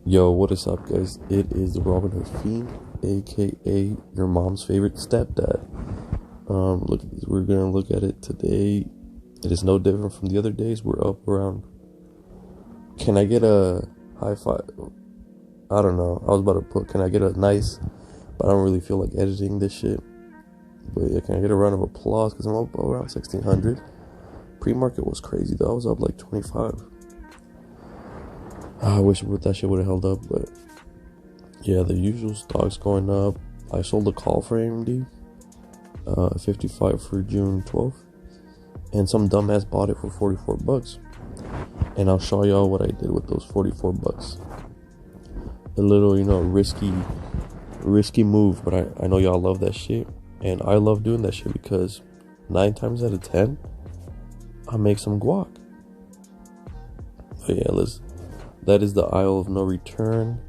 Yo, what is up, guys? It is the Robinhood Fiend, aka your mom's favorite stepdad. Look, we're gonna look at it today. It is no different from the other days. We're up around. Can I get a high five? I don't know. I was about to put. Can I get a nice? But I don't really feel like editing this shit. But yeah, can I get a round of applause? Because I'm up around 1600. Pre-market was crazy though. I was up like 25. I wish that shit would have held up, but yeah, the usual stocks going up. I sold a call for AMD, 55 for June 12th, and some dumbass bought it for $44. And I'll show y'all what I did with those $44. A little, risky move, but I know y'all love that shit, and I love doing that shit because 9 times out of 10, I make some guac. But yeah, that is the aisle of no return.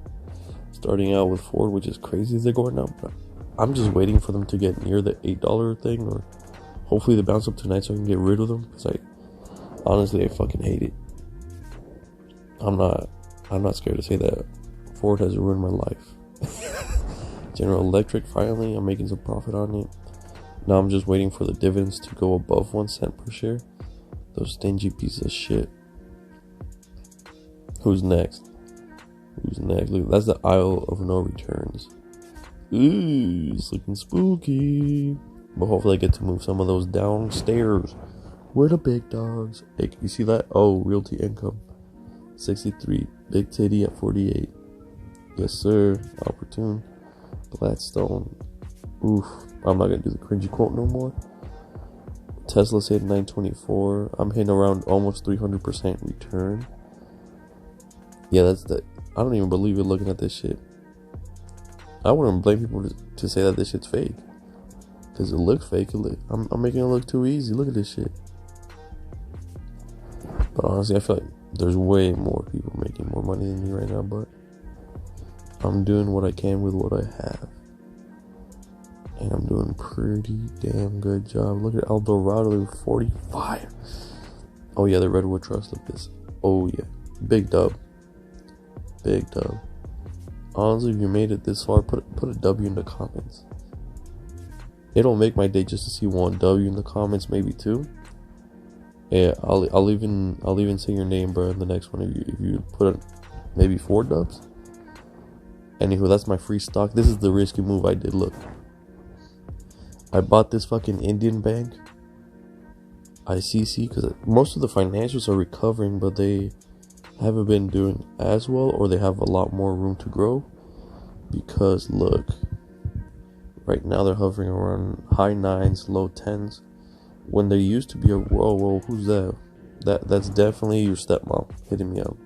Starting out with Ford, which is crazy as they're going up. But I'm just waiting for them to get near the $8 thing, or hopefully they bounce up tonight so I can get rid of them. Because honestly, I fucking hate it. I'm not scared to say that Ford has ruined my life. General Electric, finally, I'm making some profit on it. Now I'm just waiting for the dividends to go above 1 cent per share. Those stingy pieces of shit. Who's next? Look, that's the aisle of no returns. Ooh, it's looking spooky. But hopefully I get to move some of those downstairs. Where the big dogs? Hey, you see that? Oh, Realty Income. 63. Big Titty at 48. Yes, sir. Opportune. Gladstone. Oof. I'm not going to do the cringy quote no more. Tesla's hitting 924. I'm hitting around almost 300% return. Yeah, I don't even believe it looking at this shit. I wouldn't blame people to say that this shit's fake. Because it looks fake. I'm making it look too easy. Look at this shit. But honestly, I feel like there's way more people making more money than me right now. But I'm doing what I can with what I have. And I'm doing pretty damn good job. Look at Eldorado, 45. Oh yeah, the Redwood Trust of this. Oh yeah. Big dub. Honestly, if you made it this far, put a W in the comments. It'll make my day just to see one W in the comments, maybe 2. Yeah, I'll even say your name, bro, in the next one if you put maybe 4 dubs. Anywho, that's my free stock. This is the risky move I did. Look, I bought this fucking Indian bank, ICC, because most of the financials are recovering, but they haven't been doing as well, or they have a lot more room to grow. Because look, right now they're hovering around high 9s, low 10s, when there used to be a whoa, who's that? That's definitely your stepmom hitting me up.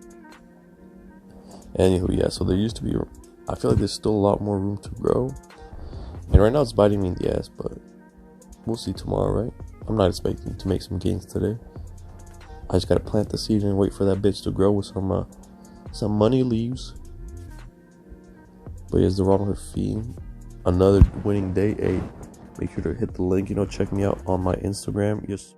Anywho, yeah, so there used to be, I feel like there's still a lot more room to grow, and right now it's biting me in the ass, but we'll see tomorrow, right? I'm not expecting to make some gains today. I just gotta plant the seed and wait for that bitch to grow with some money leaves. But here's the Robinhood Fiend. Another winning day. Hey, make sure to hit the link. Check me out on my Instagram. Yes.